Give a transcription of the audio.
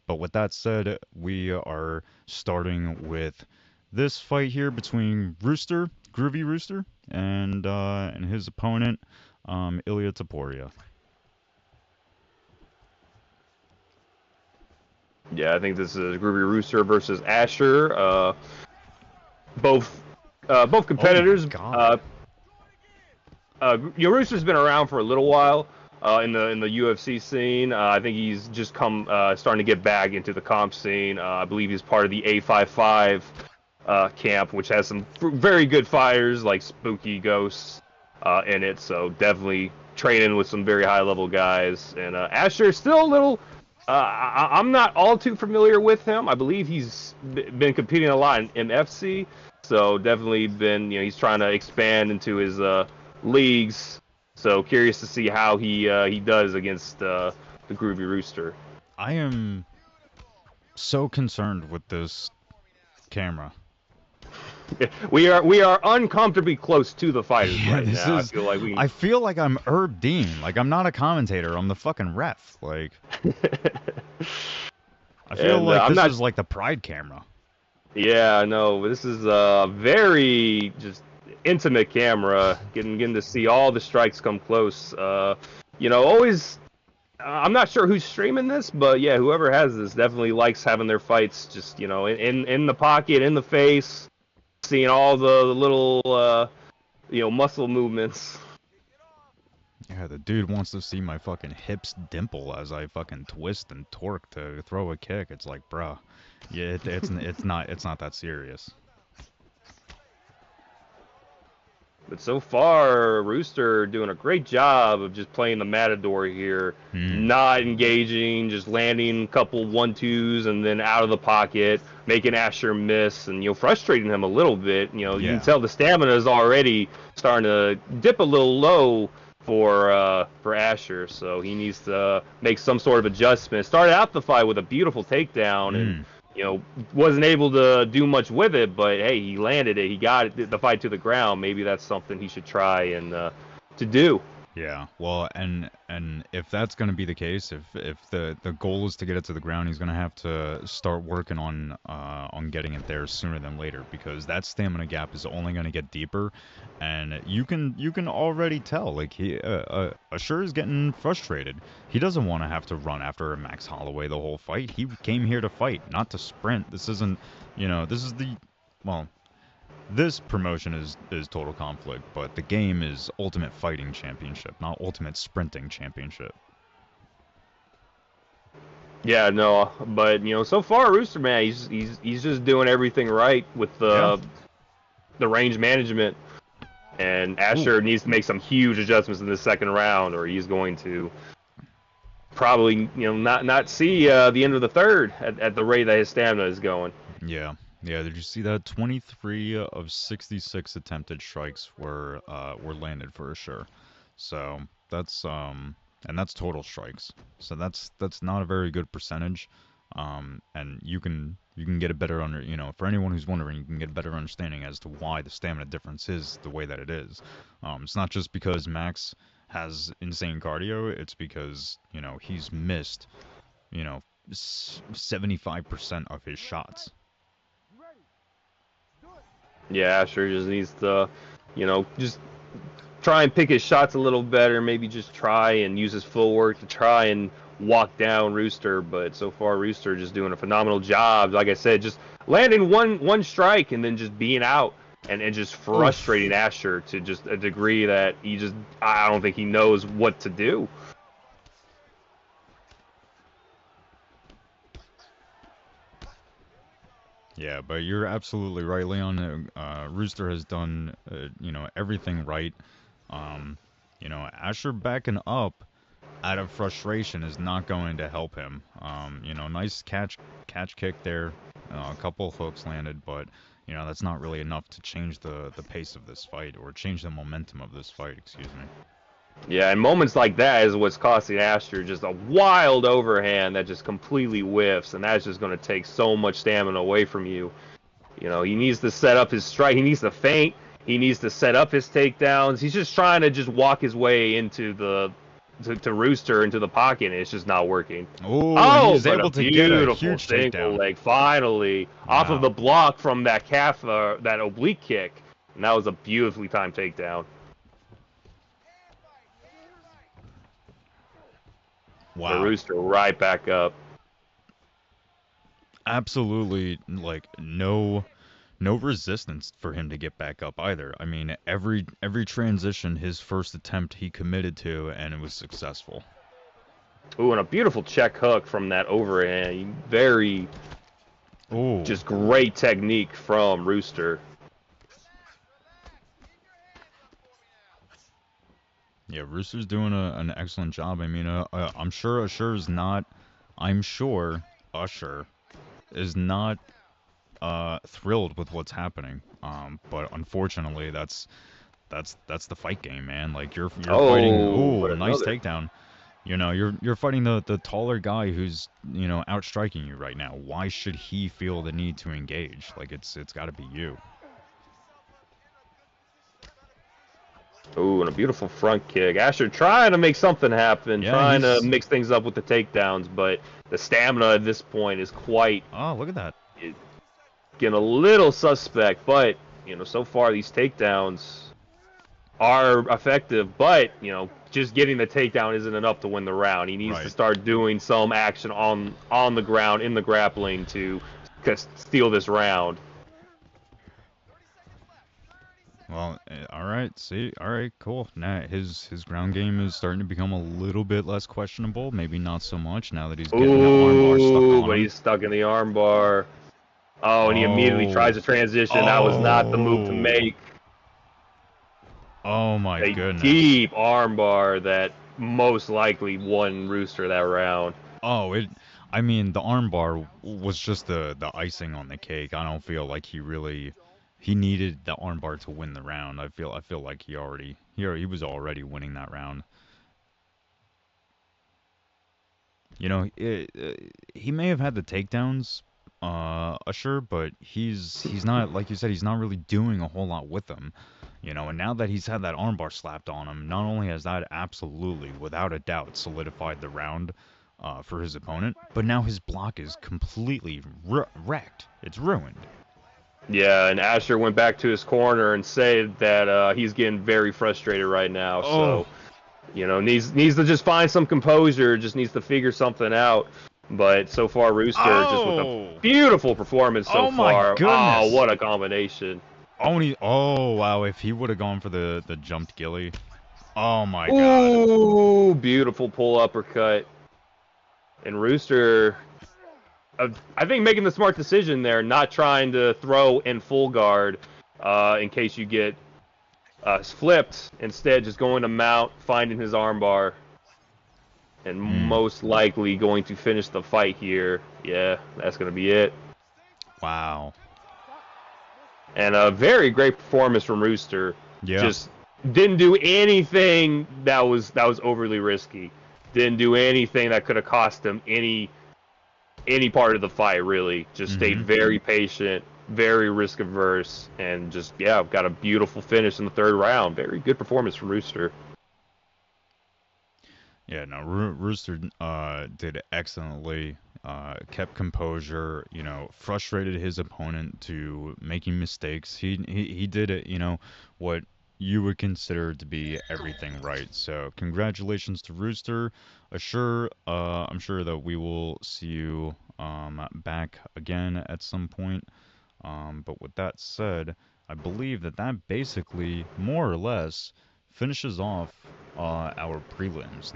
But with that said, we are starting with this fight here between Groovy Rooster, and his opponent, Ilya Taporia. Yeah, I think this is Groovy Rooster versus Ashur. Both both Oh my competitors. God. Rooster's been around for a little while in the UFC scene. I think he's just come starting to get back into the comp scene. I believe he's part of the A55 camp, which has some very good fighters like Spooky Ghosts in it. So definitely training with some very high level guys. And Asher is still a little. I'm not all too familiar with him. I believe he's been competing a lot in MFC, so definitely been he's trying to expand into his leagues. So curious to see how he does against the Groovy Rooster. I am so concerned with this camera. We are uncomfortably close to the fighters Yeah, right this now. is. I feel like I'm Herb Dean. Like I'm not a commentator. I'm the fucking ref. Like I feel and like I'm this not. is like the Pride camera. Yeah, no, this is a very just intimate camera. Getting to see all the strikes come close. Always. I'm not sure who's streaming this, but yeah, whoever has this definitely likes having their fights just in the pocket, in the face, seeing all the little muscle movements. Yeah, the dude wants to see my fucking hips dimple as I fucking twist and torque to throw a kick. It's like, bruh, yeah, it's not that serious. But so far, Rooster doing a great job of just playing the matador here, Hmm. not engaging, just landing a couple 1-2s and then out of the pocket, making Asher miss, and frustrating him a little bit. You can Yeah. tell the stamina is already starting to dip a little low for Asher, so he needs to make some sort of adjustment. Started out the fight with a beautiful takedown, and Hmm. wasn't able to do much with it, but hey, he landed it. He got the fight to the ground. Maybe that's something he should try and to do. Yeah, well, and if that's going to be the case, if the goal is to get it to the ground, he's going to have to start working on getting it there sooner than later, because that stamina gap is only going to get deeper, and you can already tell, like he Ashur is getting frustrated. He doesn't want to have to run after Max Holloway the whole fight. He came here to fight, not to sprint. This isn't, this is the, well, this promotion is Total Conflict, but the game is Ultimate Fighting Championship, not Ultimate Sprinting Championship. Yeah, no, but so far, Rooster man, he's just doing everything right with Yeah. the range management, and Ooh. Asher needs to make some huge adjustments in the second round, or he's going to probably not see the end of the third at the rate that his stamina is going. Yeah. Yeah, did you see that? 23 of 66 attempted strikes were landed for Ashur. So, and that's total strikes. So that's not a very good percentage. And you can get a better for anyone who's wondering, you can get a better understanding as to why the stamina difference is the way that it is. It's not just because Max has insane cardio, it's because, he's missed, 75% of his shots. Yeah, Asher just needs to, just try and pick his shots a little better. Maybe just try and use his full work to try and walk down Rooster. But so far, Rooster just doing a phenomenal job. Like I said, just landing one strike and then just being out and just frustrating Oof. Asher to just a degree that I don't think he knows what to do. Yeah, but you're absolutely right, Leon. Rooster has done, everything right. Um, Asher backing up out of frustration is not going to help him. Nice catch kick there. A couple of hooks landed, but that's not really enough to change the pace of this fight, or change the momentum of this fight. Excuse me. Yeah, and moments like that is what's costing Asher just a wild overhand that just completely whiffs, and that's just going to take so much stamina away from you. He needs to set up his strike. He needs to feint. He needs to set up his takedowns. He's just trying to just walk his way into to Rooster into the pocket, and it's just not working. Oh, and Oh, he's but a able to get a beautiful huge single takedown. leg finally off of the Wow. block from that calf, that oblique kick, and that was a beautifully timed takedown. The Wow. Rooster right back up. Absolutely, like no resistance for him to get back up either. I mean, every transition, his first attempt, he committed to, and it was successful. Ooh, and a beautiful check hook from that overhand. Very Oh, just great technique from Rooster. yeah, Rooster's doing an excellent job. I mean, I'm sure Ashur's not. I'm sure Usher is not thrilled with what's happening. But unfortunately, that's the fight game, man. Like you're fighting. Oh, Oh, but nice another. takedown. You know, you're fighting the taller guy who's, outstriking you right now. Why should he feel the need to engage? Like it's got to be you. Ooh, and a beautiful front kick. Ashur trying to make something happen, Yeah, trying to he's. mix things up with the takedowns, but the stamina at this point is quite Oh, look at that. getting a little suspect. But so far these takedowns are effective, but just getting the takedown isn't enough to win the round. He needs to Right. start doing some action on the ground in the grappling to steal this round. Well, all right. See, all right, cool. Now his ground game is starting to become a little bit less questionable. Maybe not so much now that he's getting the armbar stuck Ooh, on but him. he's stuck in the armbar. Oh, and he immediately tries Oh. to transition. That was not the move to Oh. make. Oh my A goodness. deep armbar that most likely won Rooster that round. Oh, it. I mean, the armbar was just the icing on the cake. I don't feel like he needed the armbar to win the round. I feel like he was already winning that round. He may have had the takedowns, Usher, but he's not, like you said, he's not really doing a whole lot with them. And now that he's had that armbar slapped on him, not only has that absolutely, without a doubt, solidified the round for his opponent, but now his block is completely wrecked. It's ruined. Yeah, and Ashur went back to his corner and said that he's getting very frustrated right now. Oh, So, needs to just find some composure. Just needs to figure something out. But so far, Rooster just with a oh, beautiful performance so oh my far. Oh, goodness. what a combination! Oh wow, if he would have gone for the jumped gilly. Oh my god. Ooh, beautiful pull uppercut. And Rooster, I think making the smart decision there, not trying to throw in full guard in case you get flipped. Instead, just going to mount, finding his armbar, and Mm, most likely going to finish the fight here. Yeah, that's going to be it. wow. And a very great performance from Rooster. Yeah. Just didn't do anything that was overly risky. Didn't do anything that could have cost him any part of the fight, really. Just stayed Mm-hmm. very patient, very risk averse, and just, yeah, got a beautiful finish in the third round. Very good performance from Rooster. Yeah, no, Rooster did excellently. Kept composure. Frustrated his opponent to making mistakes. He did it. What you would consider to be everything right. So congratulations to Rooster. I'm sure that we will see you back again at some point. But with that said, I believe that basically more or less finishes off our prelims.